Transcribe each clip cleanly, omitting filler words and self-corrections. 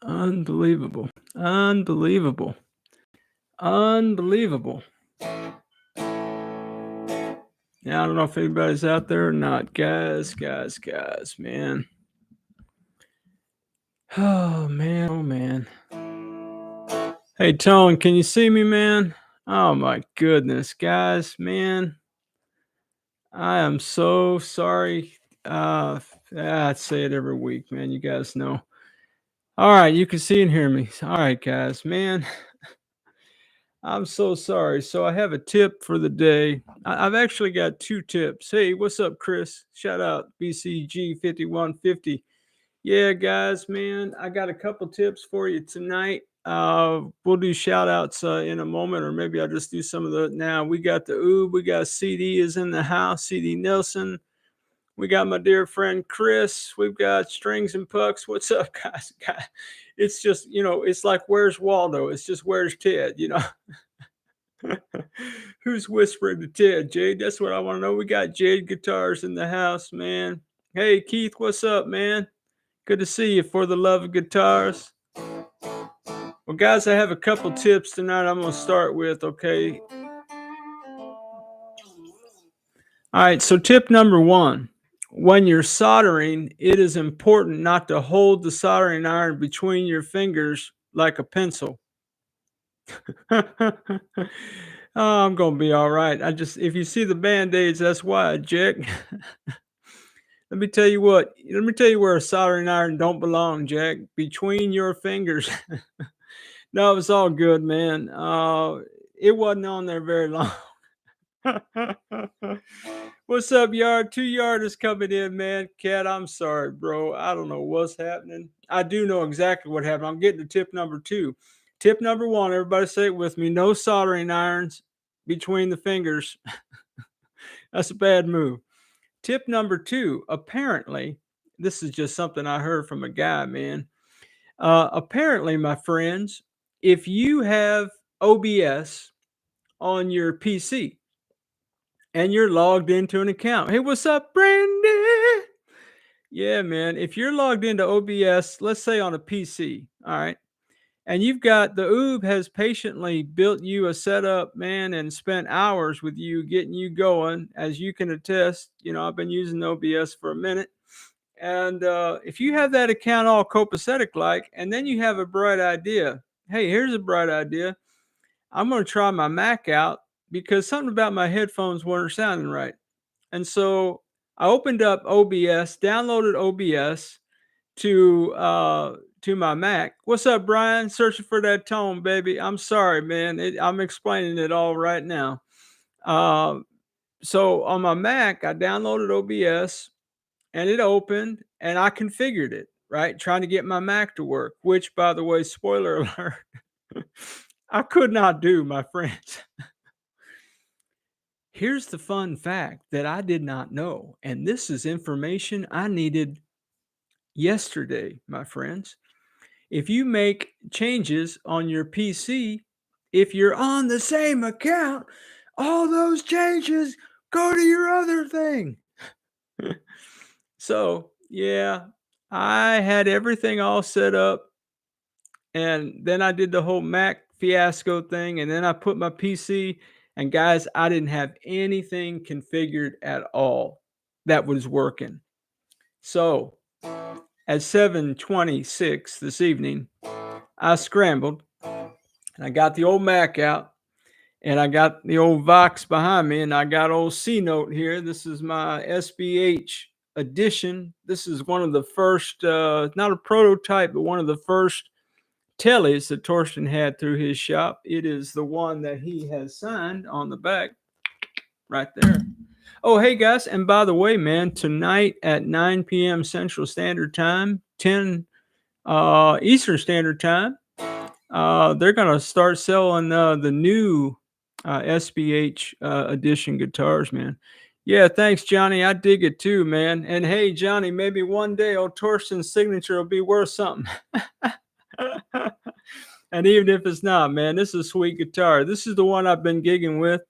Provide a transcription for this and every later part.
Unbelievable. Unbelievable. Unbelievable. Yeah, I don't know if anybody's out there or not. Guys, man. Oh, man. Oh, man. Hey, Tone, can you see me, man? Oh, my goodness. Guys, man. I am so sorry. I say it every week, man. You guys know. All right, you can see and hear me. All right, guys, man. I'm so sorry. So I have a tip for the day. I've actually got two tips. Hey, what's up, Chris? Shout out BCG 5150. Yeah, guys, man, I got a couple tips for you tonight. We'll do shout outs in a moment, or maybe I'll just do some of the now. We got the Oob, we got CD is in the house, CD Nelson. We got my dear friend Chris. We've got Strings and Pucks. What's up, guys? It's just, it's like, where's Waldo? It's just, where's Ted? Who's whispering to Ted? Jade, that's what I want to know. We got Jade Guitars in the house, man. Hey, Keith, what's up, man? Good to see you for the love of guitars. Well, guys, I have a couple tips tonight I'm going to start with, okay? All right, so tip number one. When you're soldering, it is important not to hold the soldering iron between your fingers like a pencil. Oh, I'm going to be all right. If you see the Band-Aids, that's why, Jack. Let me tell you what. Let me tell you where a soldering iron don't belong, Jack. Between your fingers. No, it's all good, man. It wasn't on there very long. What's up, Yard? 2 Yard is coming in, man. Cat, I'm sorry, bro. I don't know what's happening. I do know exactly what happened. I'm getting to tip number two. Tip number one, everybody say it with me. No soldering irons between the fingers. That's a bad move. Tip number two, apparently, this is just something I heard from a guy, man. Apparently, my friends, if you have OBS on your PC and you're logged into an account, hey, what's up, Brandy? Yeah, man. If you're logged into OBS, let's say on a PC, all right, and you've got the Oob has patiently built you a setup, man, and spent hours with you getting you going, as you can attest. I've been using OBS for a minute. And if you have that account all copacetic like, and then you have a bright idea, hey, here's a bright idea. I'm going to try my Mac out because something about my headphones weren't sounding right. And so I opened up OBS, downloaded OBS to my Mac. What's up, Brian? Searching for that tone, baby. I'm sorry, man. I'm explaining it all right now. So on my Mac, I downloaded OBS and it opened and I configured it, right? Trying to get my Mac to work, which, by the way, spoiler alert, I could not do, my friends. Here's the fun fact that I did not know, and this is information I needed yesterday, my friends. If you make changes on your PC, if you're on the same account, all those changes go to your other thing. So, yeah, I had everything all set up, and then I did the whole Mac fiasco thing, and then I put my PC, and guys, I didn't have anything configured at all that was working. So at 7:26 this evening, I scrambled, and I got the old Mac out, and I got the old Vox behind me, and I got old C-Note here. This is my SBH edition. This is one of the first, not a prototype, but one of the first tellies that Torsten had through his shop. It is the one that he has signed on the back right there. Oh, hey, guys. And by the way, man, tonight at 9 p.m. Central Standard Time, 10 Eastern Standard Time, they're going to start selling the new SBH edition guitars, man. Yeah, thanks, Johnny. I dig it too, man. And hey, Johnny, maybe one day old Torsten's signature will be worth something. And even if it's not, man, this is a sweet guitar. This is the one I've been gigging with.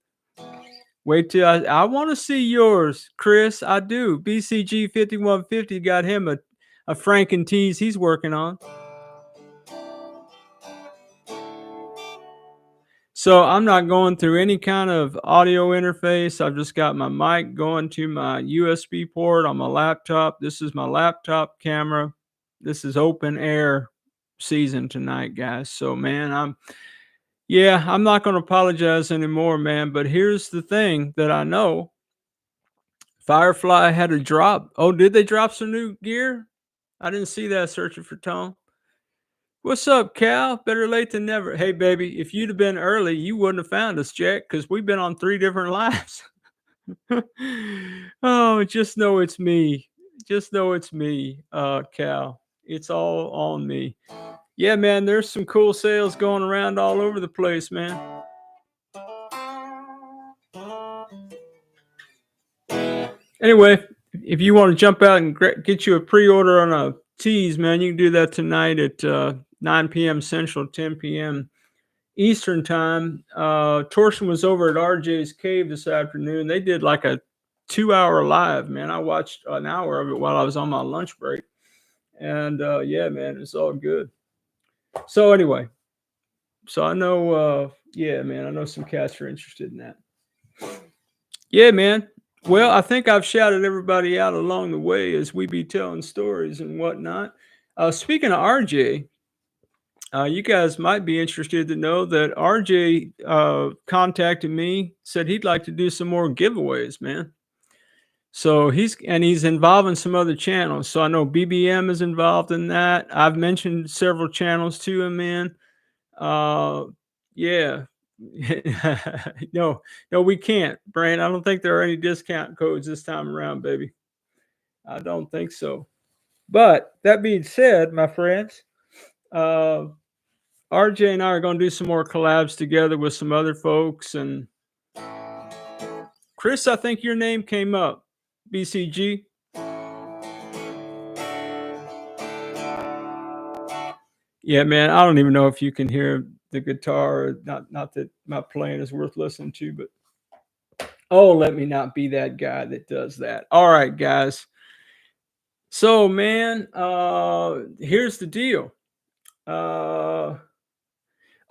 Wait till I want to see yours, Chris. I do. BCG 5150 got him a Franken tease he's working on. So I'm not going through any kind of audio interface. I've just got my mic going to my USB port on my laptop. This is my laptop camera. This is open air season tonight, guys. So man, I'm not going to apologize anymore, man. But here's the thing that I know. Firefly had a drop. Oh, did they drop some new gear? I didn't see that searching for Tone. What's up, Cal? Better late than never. Hey, baby, if you'd have been early, you wouldn't have found us, Jack, because we've been on 3 different lives. Oh, just know it's me. Just know it's me, Cal. It's all on me. Yeah, man, there's some cool sales going around all over the place, man. Anyway, if you want to jump out and get you a pre-order on a tease, man, you can do that tonight at 9 p.m. Central, 10 p.m. Eastern time. Torsten was over at RJ's Cave this afternoon. They did like a 2-hour live, man. I watched an hour of it while I was on my lunch break. And yeah, man, it's all good. So anyway, so I know, yeah, man, I know some cats are interested in that. Yeah, man. Well, I think I've shouted everybody out along the way as we be telling stories and whatnot. Speaking of RJ, you guys might be interested to know that RJ contacted me, said he'd like to do some more giveaways, man. So he's involved in some other channels. So I know BBM is involved in that. I've mentioned several channels to him, man. Yeah. No, we can't, Brian. I don't think there are any discount codes this time around, baby. I don't think so. But that being said, my friends, RJ and I are going to do some more collabs together with some other folks. And Chris, I think your name came up. BCG. Yeah, man. I don't even know if you can hear the guitar. Not that my playing is worth listening to, but oh, let me not be that guy that does that. All right, guys. So, man, here's the deal. Oh,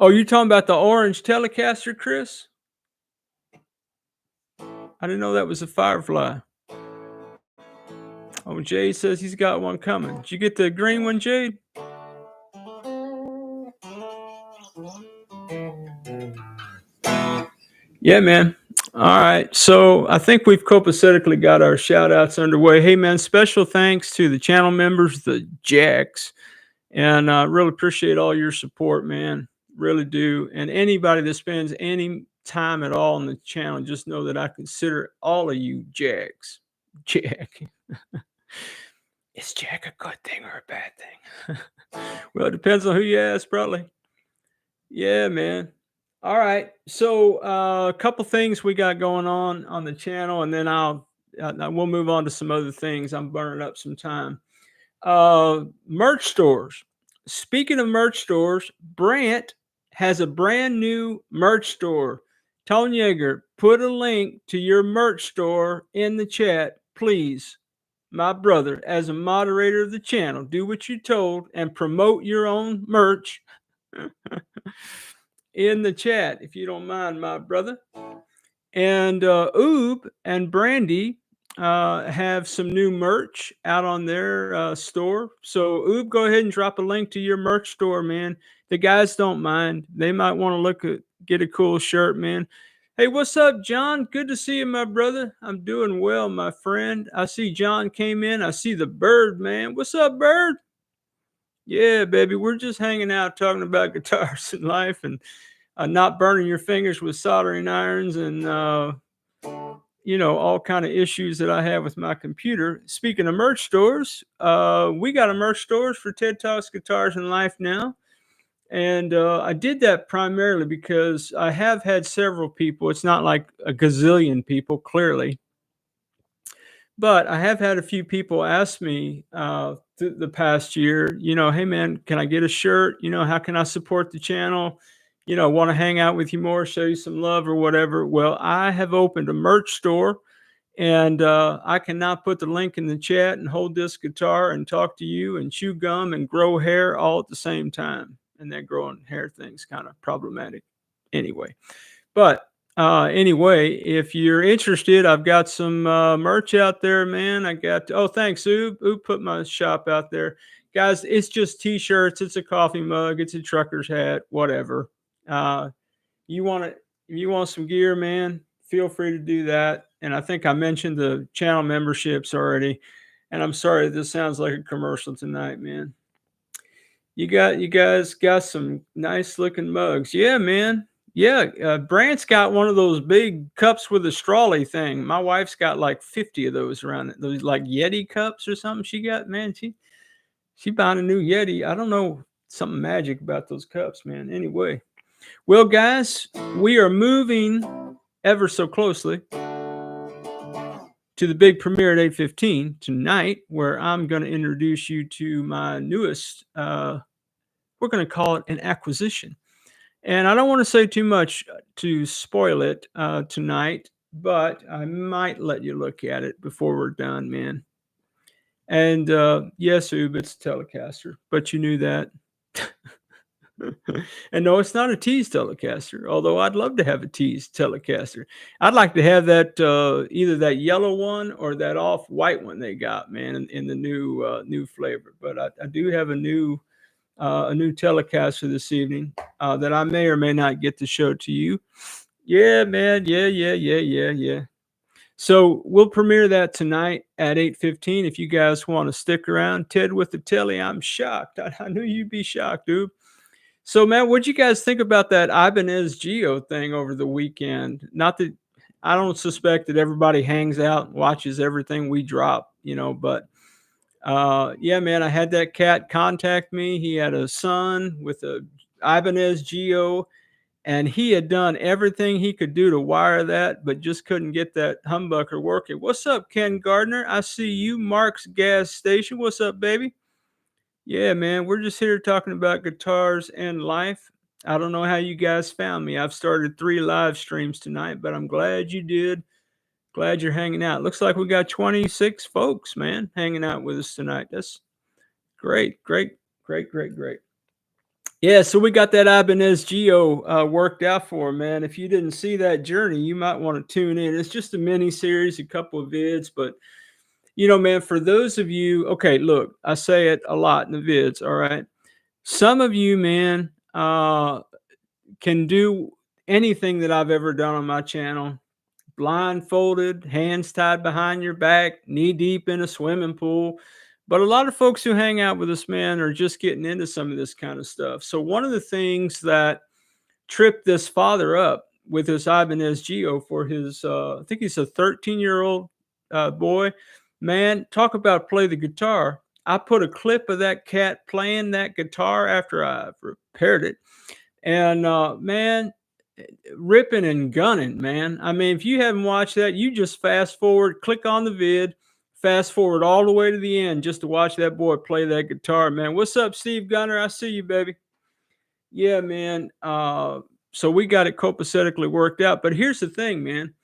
you're talking about the orange Telecaster, Chris? I didn't know that was a Firefly. Oh, Jade says he's got one coming. Did you get the green one, Jade? Yeah, man. All right. So I think we've copacetically got our shout outs underway. Hey, man, special thanks to the channel members, the Jacks. And I really appreciate all your support, man. Really do. And anybody that spends any time at all on the channel, just know that I consider all of you Jacks. Jack. Is Jack a good thing or a bad thing? Well, it depends on who you ask, probably. Yeah, man. All right. So a couple things we got going on the channel, and then we'll move on to some other things. I'm burning up some time. Merch stores. Speaking of merch stores, Brant has a brand new merch store. Tony Yeager, put a link to your merch store in the chat, please. My brother, as a moderator of the channel, do what you're told and promote your own merch in the chat, if you don't mind, my brother. And Oob and Brandy have some new merch out on their store. So Oob, go ahead and drop a link to your merch store, man. The guys don't mind. They might want to get a cool shirt, man. Hey, what's up, John? Good to see you, my brother. I'm doing well, my friend. I see John came in. I see the Bird, man. What's up, Bird? Yeah, baby. We're just hanging out talking about guitars and life and not burning your fingers with soldering irons and all kind of issues that I have with my computer. Speaking of merch stores, we got a merch stores for TED Talks Guitars and Life now. And I did that primarily because I have had several people. It's not like a gazillion people, clearly. But I have had a few people ask me the past year, hey, man, can I get a shirt? How can I support the channel? Want to hang out with you more, show you some love or whatever. Well, I have opened a merch store. And I can now put the link in the chat and hold this guitar and talk to you and chew gum and grow hair all at the same time. And that growing hair thing's kind of problematic anyway. But anyway, if you're interested, I've got some merch out there, man. I got, oh, thanks, Oob. Oob put my shop out there. Guys, it's just t-shirts, it's a coffee mug, it's a trucker's hat, whatever. You want it, if you want some gear, man, feel free to do that. And I think I mentioned the channel memberships already. And I'm sorry this sounds like a commercial tonight, man. You guys got some nice looking mugs. Yeah, man. Yeah, Brant's got one of those big cups with a strawley thing. My wife's got like 50 of those around it. Those like Yeti cups or something she got, man. She buying a new Yeti. I don't know, something magic about those cups, man. Anyway. Well, guys, we are moving ever so closely to the big premiere at 8:15 tonight, where I'm going to introduce you to my newest we're going to call it an acquisition. And I don't want to say too much to spoil it tonight, but I might let you look at it before we're done, man. And yes, Oob, it's a Telecaster, but you knew that. And no, it's not a tease Telecaster, although I'd love to have a tease Telecaster. I'd like to have that either that yellow one or that off-white one they got, man, in the new flavor. But I do have a new Telecaster this evening that I may or may not get to show to you. Yeah, man. Yeah. So we'll premiere that tonight at 8:15. If you guys want to stick around, Ted with the telly, I'm shocked. I knew you'd be shocked, dude. So, man, what'd you guys think about that Ibanez Geo thing over the weekend? Not that I don't suspect that everybody hangs out and watches everything we drop, but yeah, man, I had that cat contact me. He had a son with a Ibanez Geo, and he had done everything he could do to wire that, but just couldn't get that humbucker working. What's up, Ken Gardner? I see you, Mark's Gas Station. What's up, baby? Yeah, man, we're just here talking about guitars and life. I don't know how you guys found me. I've started 3 live streams tonight, but I'm glad you did. Glad you're hanging out. Looks like we got 26 folks, man, hanging out with us tonight. That's great. Yeah, so we got that Ibanez Geo worked out for him, man. If you didn't see that journey, you might want to tune in. It's just a mini series, a couple of vids, but man, for those of you, okay, look, I say it a lot in the vids, all right? Some of you, man, can do anything that I've ever done on my channel. Blindfolded, hands tied behind your back, knee deep in a swimming pool. But a lot of folks who hang out with us, man, are just getting into some of this kind of stuff. So one of the things that tripped this father up with this Ibanez Geo for his, I think he's a 13-year-old boy. Man, talk about play the guitar. I put a clip of that cat playing that guitar after I repaired it. And man, ripping and gunning, man. I mean, if you haven't watched that, you just fast forward, click on the vid, fast forward all the way to the end just to watch that boy play that guitar, man. What's up, Steve Gunner? I see you, baby. Yeah, man. So we got it copacetically worked out. But here's the thing, man.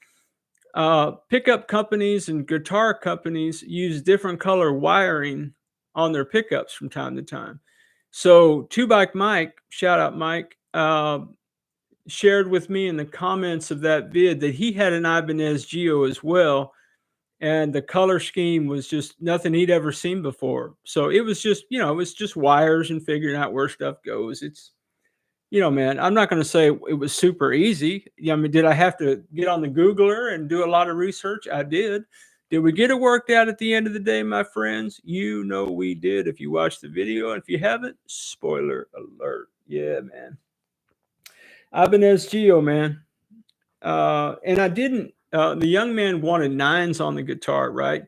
Pickup companies and guitar companies use different color wiring on their pickups from time to time. So Two Bike Mike, shout out Mike, shared with me in the comments of that vid that he had an Ibanez Geo as well, and the color scheme was just nothing he'd ever seen before. So it was just, it was just wires and figuring out where stuff goes. It's, man, I'm not going to say it was super easy. I mean, did I have to get on the Googler and do a lot of research? I did. Did we get it worked out at the end of the day, my friends? You know we did if you watched the video. And if you haven't, spoiler alert. Yeah, man. Ibanez Geo, man. And I didn't, the young man wanted 9s on the guitar, right?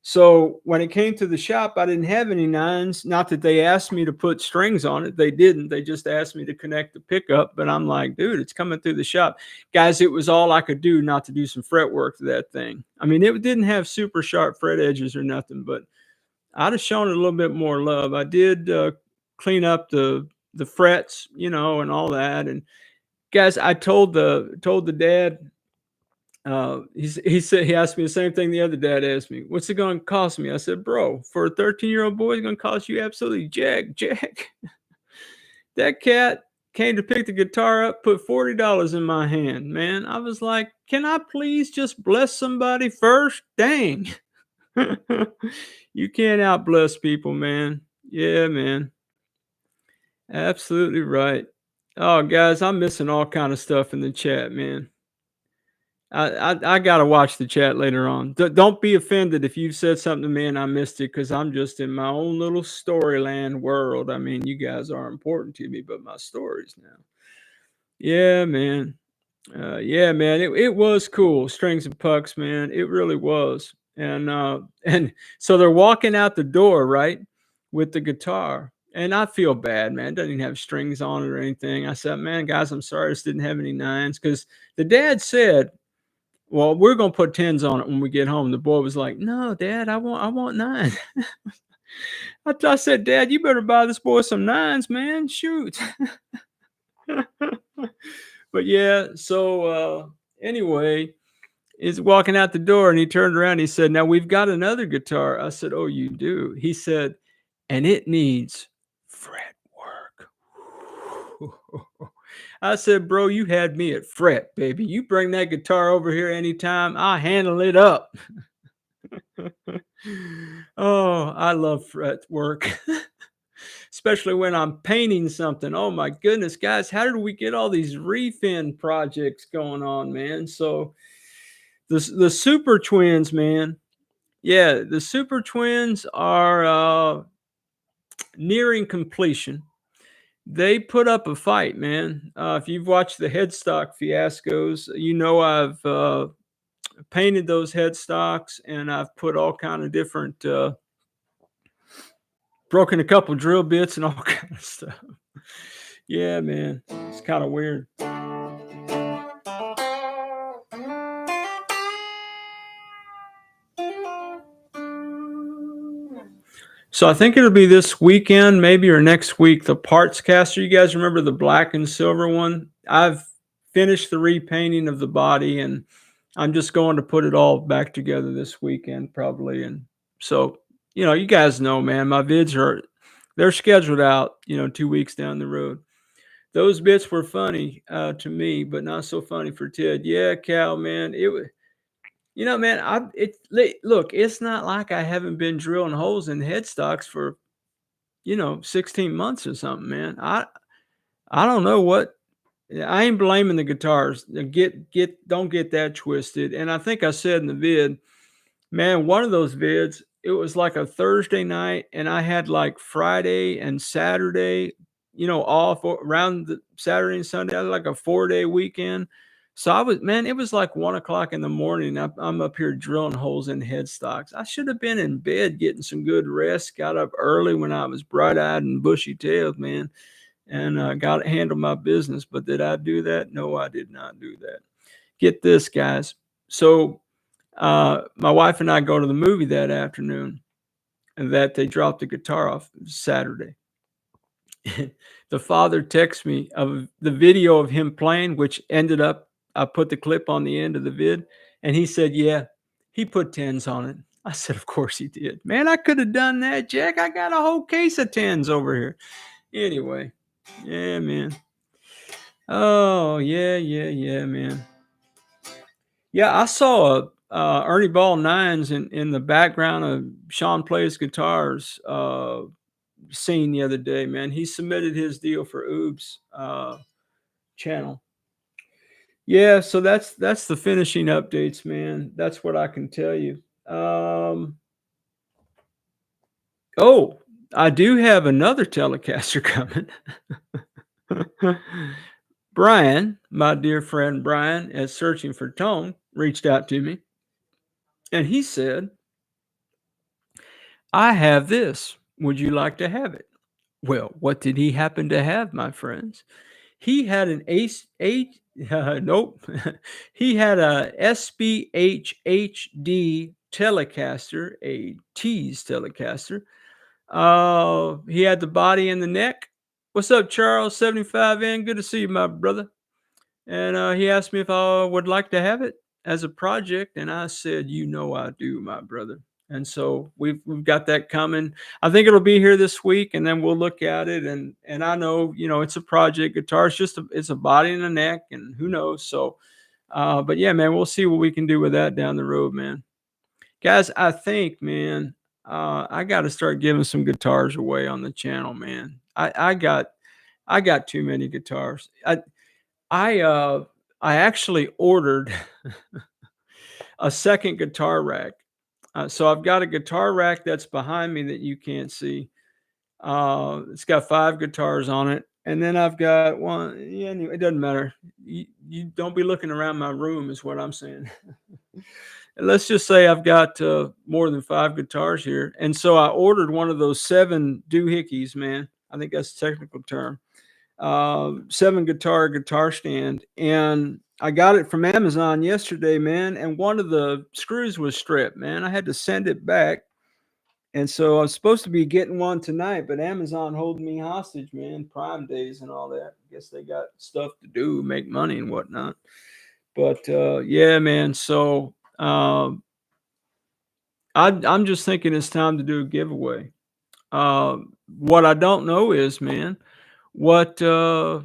So when it came to the shop, I didn't have any 9s. Not that they asked me to put strings on it. They didn't. They just asked me to connect the pickup. But I'm like, dude, it's coming through the shop. Guys, it was all I could do not to do some fret work to that thing. I mean, it didn't have super sharp fret edges or nothing, but I'd have shown it a little bit more love. I did clean up the frets, and all that. And guys, I told the dad, he said, he asked me the same thing the other dad asked me, what's it going to cost me? I said, bro, for a 13-year-old boy, it's going to cost you absolutely jack. That cat came to pick the guitar up, put $40 in my hand, man. I was like, "Can I please just bless somebody first? Dang." You can't outbless people, man. Yeah, man. Absolutely right. Oh, guys, I'm missing all kind of stuff in the chat, man. I gotta watch the chat later on. Don't be offended if you said something to me and I missed it, because I'm just in my own little storyland world. I mean, you guys are important to me, but my stories now. Yeah, man. Yeah, man. It was cool. Strings and Pucks, man. It really was. And so they're walking out the door, right, with the guitar. And I feel bad, man. It doesn't even have strings on it or anything. I said, man, guys, I'm sorry this didn't have any nines. Because the dad said, well, we're gonna put tens on it when we get home. The boy was like, "No, Dad, I want nine." I said, "Dad, you better buy this boy some nines, man. Shoot." But yeah, so anyway, he's walking out the door and he turned around. He said, "Now we've got another guitar." I said, "Oh, you do?" He said, "And it needs fret work." I said, "Bro, you had me at fret, baby. You bring that guitar over here anytime, I'll handle it up." Oh, I love fret work, especially when I'm painting something. Oh my goodness, guys, how did we get all these refin projects going on, man? So the Super Twins, man. Yeah, the Super Twins are nearing completion. They put up a fight, man. If you've watched the headstock fiascos, you know I've painted those headstocks and I've put all kind of different broken a couple drill bits and all kind of stuff. Yeah, man, it's kind of weird. So I think it'll be this weekend, maybe, or next week. The parts caster. You guys remember the black and silver one? I've finished the repainting of the body, and I'm just going to put it all back together this weekend, probably. And so, you guys know, man, my vids they're scheduled out, 2 weeks down the road. Those bits were funny to me, but not so funny for Ted. Yeah, Cal, man, it was. Man, look, it's not like I haven't been drilling holes in headstocks for 16 months or something, man. I don't know what. I ain't blaming the guitars. Don't get that twisted. And I think I said in the vid, man, one of those vids, it was like a Thursday night, and I had like Friday and Saturday, off around the Saturday and Sunday. I had like a 4-day weekend. So man, it was like 1 o'clock in the morning. I'm up here drilling holes in headstocks. I should have been in bed getting some good rest. Got up early when I was bright eyed and bushy tailed, man, and got to handle my business. But did I do that? No, I did not do that. Get this, guys. So my wife and I go to the movie that afternoon, and that they dropped the guitar off Saturday. The father texts me of the video of him playing, which ended up, I put the clip on the end of the vid, and he said, yeah, he put tens on it. I said, of course he did. Man, I could have done that, Jack. I got a whole case of tens over here. Anyway, yeah, man. Oh, yeah, man. Yeah, I saw Ernie Ball nines in the background of Sean Plays Guitars scene the other day, man. He submitted his deal for Oobs channel. Yeah, so that's the finishing updates, man. That's what I can tell you. Oh, I do have another Telecaster coming. Brian, my dear friend Brian at Searching for Tone, reached out to me, and he said, I have this. Would you like to have it? Well, what did he happen to have, my friends? He had an nope. He had a SBH HD Telecaster, a Tease Telecaster. He had the body and the neck. What's up, Charles 75N? Good to see you, my brother. And he asked me if I would like to have it as a project, and I said, I do, my brother. And so we've got that coming. I think it'll be here this week, and then we'll look at it. And I know, it's a project guitar. It's a body and a neck, and who knows. So, but yeah, man, we'll see what we can do with that down the road, man. Guys, I think, man, I got to start giving some guitars away on the channel, man. I got too many guitars. I uh I actually ordered a second guitar rack. So I've got a guitar rack that's behind me that you can't see. It's got 5 guitars on it, and then I've got one. Yeah, anyway, it doesn't matter. You don't be looking around my room, is what I'm saying. Let's just say I've got more than 5 guitars here, and so I ordered one of those 7 doohickeys, man. I think that's the technical term. 7 guitar stand, and I got it from Amazon yesterday, man. And one of the screws was stripped, man. I had to send it back, and so I was supposed to be getting one tonight, but Amazon holding me hostage, man. Prime days and all that. Guess they got stuff to do, make money and whatnot. But yeah, man. So I'm just thinking it's time to do a giveaway. What I don't know is, man, what yeah,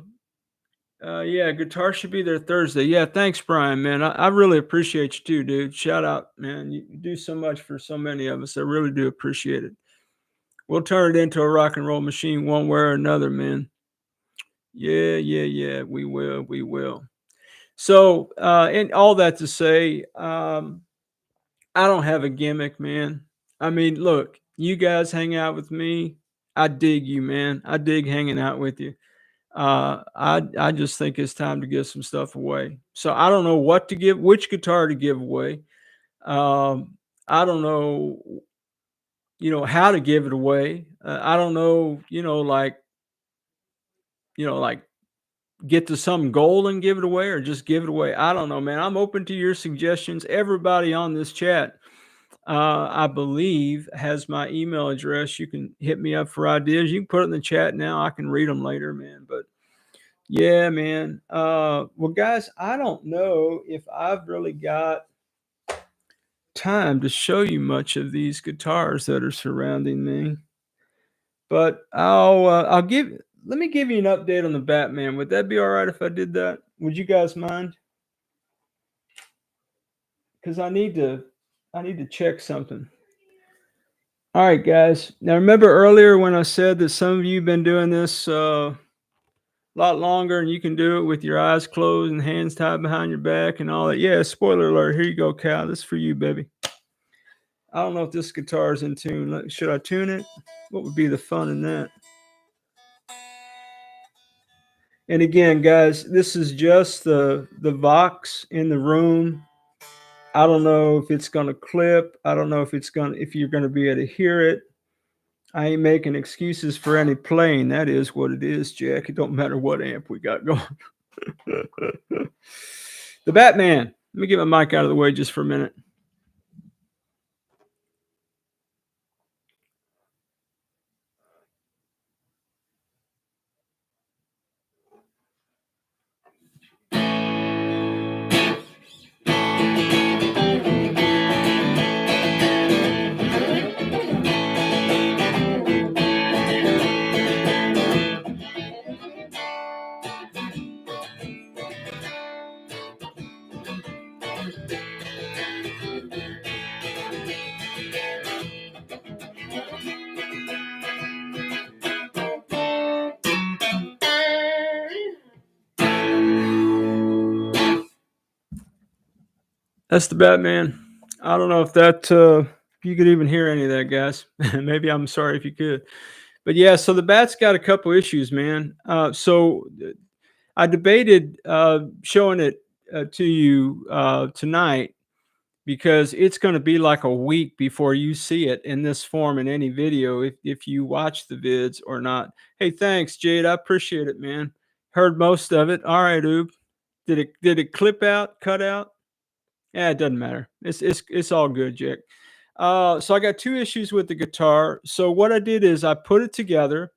guitar should be there Thursday. Yeah, thanks, Brian, man. I really appreciate you too, dude. Shout out, man. You do so much for so many of us. I really do appreciate it. We'll turn it into a rock and roll machine one way or another, man. Yeah, yeah, yeah. We will. We will. So, and all that to say, I don't have a gimmick, man. I mean, look, you guys hang out with me. I dig you, man. I dig hanging out with you. I just think it's time to give some stuff away. So I don't know what to give, which guitar to give away. I don't know, how to give it away. I don't know, like get to some goal and give it away, or just give it away. I don't know, man. I'm open to your suggestions. Everybody on this chat, I believe, has my email address. You can hit me up for ideas. You can put it in the chat now. I can read them later, man. But yeah, man. Well, guys, I don't know if I've really got time to show you much of these guitars that are surrounding me, but I'll give. Let me give you an update on the Batman. Would that be all right if I did that? Would you guys mind? Because I need to check something. All right, guys. Now remember earlier when I said that some of you have been doing this lot longer, and you can do it with your eyes closed and hands tied behind your back and all that. Yeah, spoiler alert. Here you go, Cal. This is for you, baby. I don't know if this guitar is in tune. Should I tune it? What would be the fun in that? And again, guys, this is just the Vox in the room. I don't know if it's gonna clip. I don't know if you're gonna be able to hear it. I ain't making excuses for any playing. That is what it is, Jack. It don't matter what amp we got going. The Batman. Let me get my mic out of the way just for a minute. That's the Batman. I don't know if you could even hear any of that, guys. Maybe I'm sorry if you could. But yeah, so the Bat's got a couple issues, man. So I debated showing it to you tonight, because it's going to be like a week before you see it in this form in any video, if you watch the vids or not. Hey, thanks, Jade. I appreciate it, man. Heard most of it. All right, Oob. Did it clip out, cut out? Yeah, it doesn't matter. It's all good, Jack. So I got 2 issues with the guitar. So what I did is I put it together,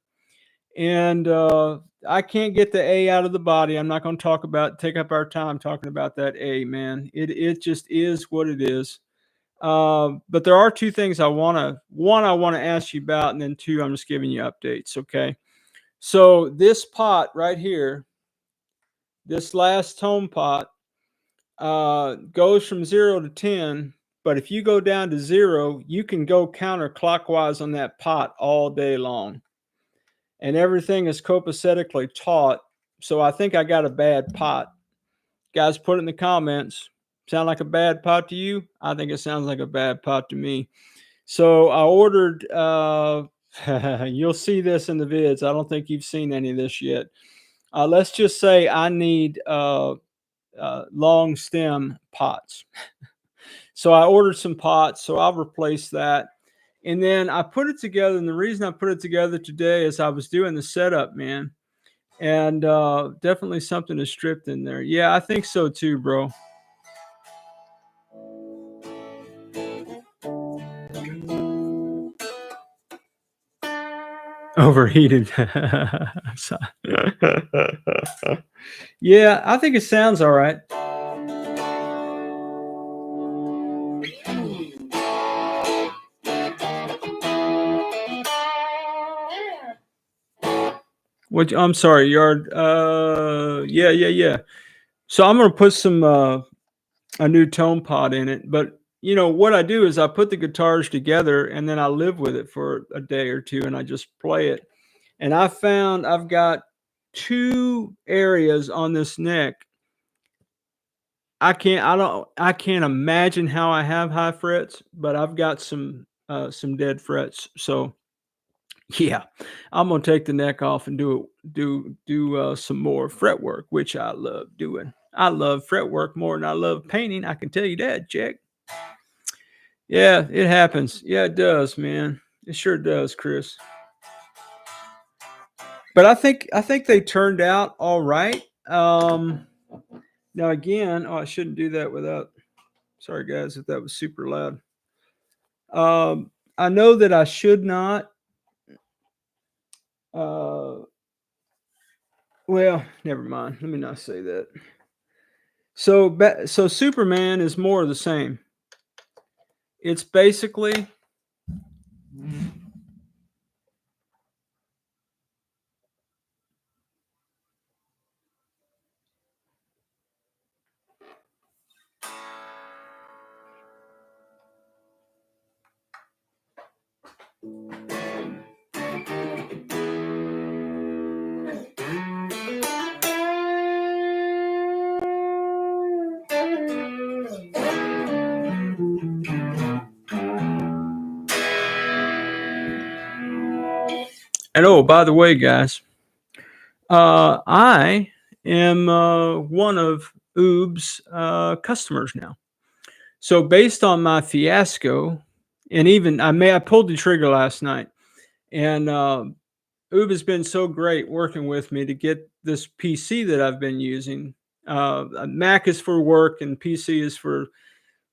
and I can't get the A out of the body. I'm not going to take up our time talking about that A, man. It just is what it is. But there are two things I want to ask you about, and then two, I'm just giving you updates. Okay. So this pot right here, this last tone pot, goes from 0 to 10. But if you go down to 0, you can go counterclockwise on that pot all day long, and everything is copacetically taut. So I think I got a bad pot. Guys, put it in the comments. Sound like a bad pot to you? I think it sounds like a bad pot to me. So I ordered, you'll see this in the vids. I don't think you've seen any of this yet. Let's just say I need long stem pots. So I ordered some pots, so I'll replace that. And then I put it together. And the reason I put it together today is I was doing the setup, man. And definitely something is stripped in there. Yeah, I think so too, bro. Overheated. Yeah, I think it sounds all right. What? I'm sorry, yard. Yeah, yeah, yeah. So I'm gonna put some a new tone pot in it. But you know what I do is I put the guitars together and then I live with it for a day or two and I just play it. And I found I've got two areas on this neck. I can't imagine how I have high frets, but I've got some dead frets. So yeah, I'm gonna take the neck off and do some more fret work, which I love doing. I love fret work more than I love painting. I can tell you that, Jack. Yeah, it happens. Yeah, it does, man. It sure does, Chris. But I think they turned out all right. Now again, oh, I shouldn't do that without. Sorry, guys, if that was super loud. I know that I should not. Uh, well, never mind. Let me not say that. So Superman is more of the same. It's basically and oh, by the way, guys, I am one of Oob's customers now. So based on my fiasco, and even I pulled the trigger last night, and Oob has been so great working with me to get this PC that I've been using. Mac is for work, and PC is for.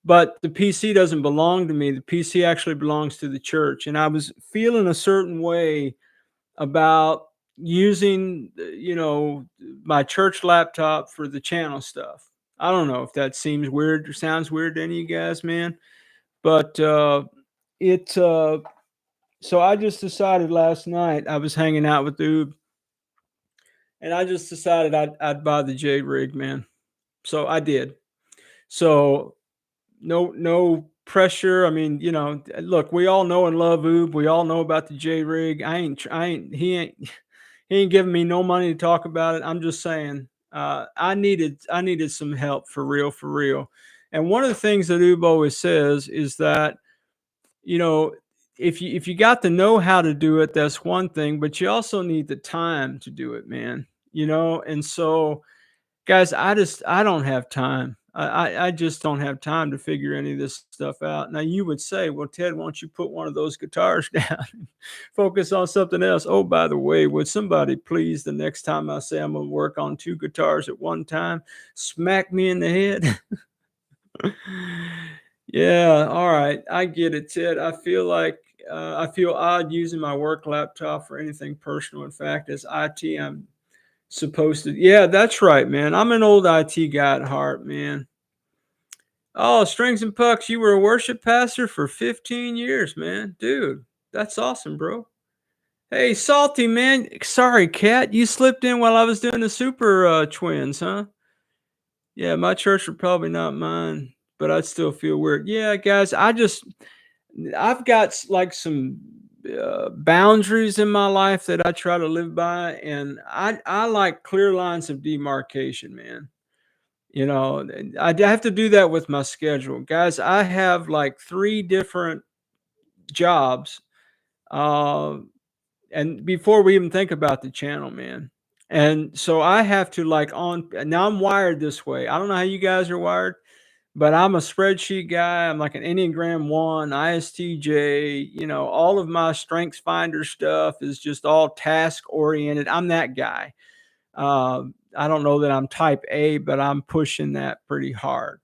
But the PC doesn't belong to me. The PC actually belongs to the church, and I was feeling a certain way about using, my church laptop for the channel stuff. I don't know if that seems weird or sounds weird to any of you guys, man, but it. So I just decided last night I was hanging out with Oob, and I just decided I'd buy the J rig, man. So I did. So no pressure. I mean, look, we all know and love Oob. We all know about the J rig. He ain't giving me no money to talk about it. I'm just saying, I needed some help for real, for real. And one of the things that Oob always says is that, you know, if you got the know how to do it, that's one thing, but you also need the time to do it, man. And so guys, I don't have time. I just don't have time to figure any of this stuff out. Now you would say, well, Ted, why don't you put one of those guitars down and focus on something else? Oh, by the way, would somebody please, the next time I say I'm gonna work on two guitars at one time, smack me in the head? Yeah, all right. I get it, Ted. I feel odd using my work laptop for anything personal. In fact, as IT, I'm supposed to. Yeah, that's right, man. I'm an old IT guy at heart, man. Oh, Strings and Pucks, you were a worship pastor for 15 years, man. Dude, that's awesome, bro. Hey, Salty, man. Sorry, Cat. You slipped in while I was doing the Super Twins, huh? Yeah, my church are probably not mine, but I'd still feel weird. Yeah, guys, I've got like some boundaries in my life that I try to live by, and I like clear lines of demarcation, man. You know, and I have to do that with my schedule, guys. I have like three different jobs, uh, and before we even think about the channel, man. And so I have to like on now I'm wired this way. I don't know how you guys are wired, but I'm a spreadsheet guy. I'm like an Enneagram 1, ISTJ, all of my Strengths Finder stuff is just all task oriented. I'm that guy. I don't know that I'm type A, but I'm pushing that pretty hard.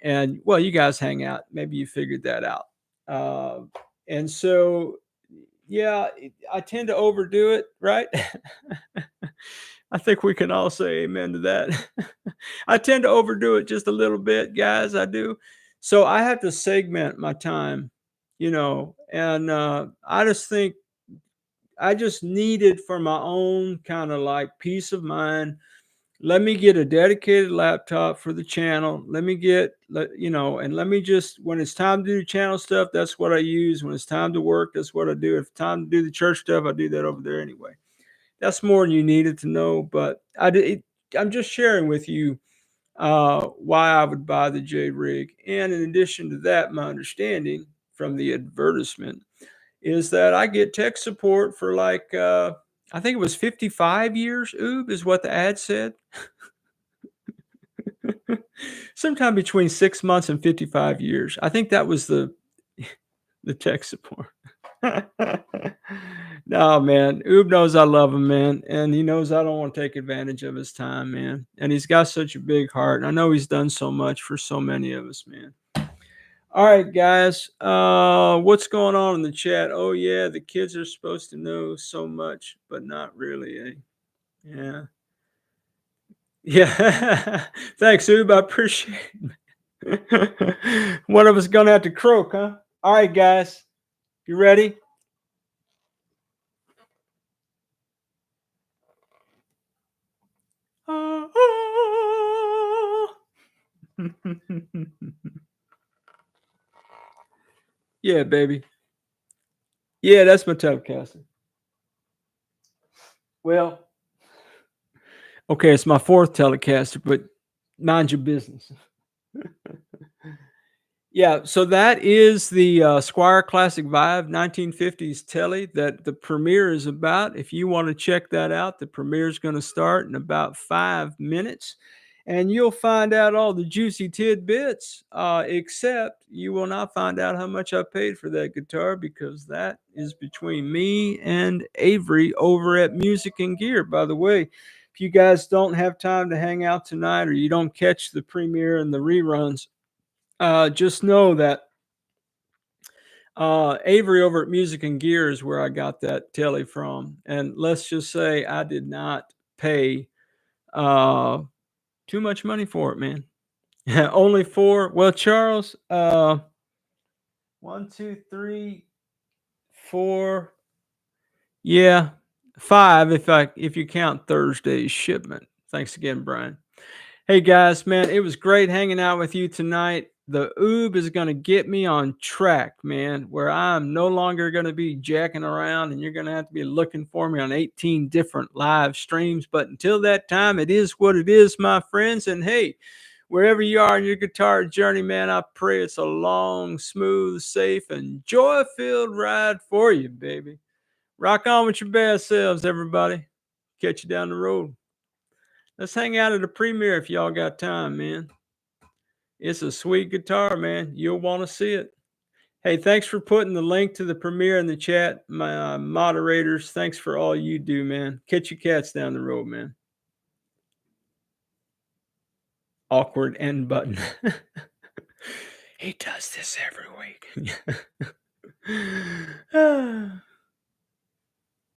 And well, you guys hang out. Maybe you figured that out. Uh, and so, yeah, I tend to overdo it, right? I think we can all say amen to that. I tend to overdo it just a little bit, guys. I do. So I have to segment my time, and I just think I just needed for my own kind of like peace of mind. Let me get a dedicated laptop for the channel. And let me just, when it's time to do channel stuff, that's what I use. When it's time to work, that's what I do. If it's time to do the church stuff, I do that over there anyway. That's more than you needed to know, but I'm just sharing with you why I would buy the J rig. And in addition to that, my understanding from the advertisement is that I get tech support for like, I think it was 55 years. Oob is what the ad said. Sometime between 6 months and 55 years. I think that was the tech support. No, man. Oob knows I love him, man. And he knows I don't want to take advantage of his time, man. And he's got such a big heart. I know he's done so much for so many of us, man. All right, guys. What's going on in the chat? Oh, yeah, the kids are supposed to know so much, but not really, eh? Yeah. Yeah. Thanks, Oob. I appreciate it. One of us gonna have to croak, huh? All right, guys. You ready? Yeah, baby. Yeah, that's my Telecaster. Well, okay, it's my fourth Telecaster, but mind your business. Yeah, so that is the Squire Classic Vibe 1950s Telly that the premiere is about. If you want to check that out, the premiere is going to start in about 5 minutes, and you'll find out all the juicy tidbits. Except you will not find out how much I paid for that guitar because that is between me and Avery over at Music and Gear. By the way, if you guys don't have time to hang out tonight or you don't catch the premiere and the reruns, just know that Avery over at Music and Gear is where I got that telly from. And let's just say I did not pay uh, too much money for it, man. Only four. Well, Charles, one, two, three, four. Yeah, five if you count Thursday's shipment. Thanks again, Brian. Hey guys, man, it was great hanging out with you tonight. The Oob is going to get me on track, man, where I'm no longer going to be jacking around and you're going to have to be looking for me on 18 different live streams. But until that time, it is what it is, my friends. And hey, wherever you are in your guitar journey, man, I pray it's a long, smooth, safe, and joy-filled ride for you, baby. Rock on with your best selves, everybody. Catch you down the road. Let's hang out at the premiere if y'all got time, man. It's a sweet guitar, man. You'll want to see it. Hey, thanks for putting the link to the premiere in the chat. My moderators, thanks for all you do, man. Catch your cats down the road, man. Awkward end button. He does this every week.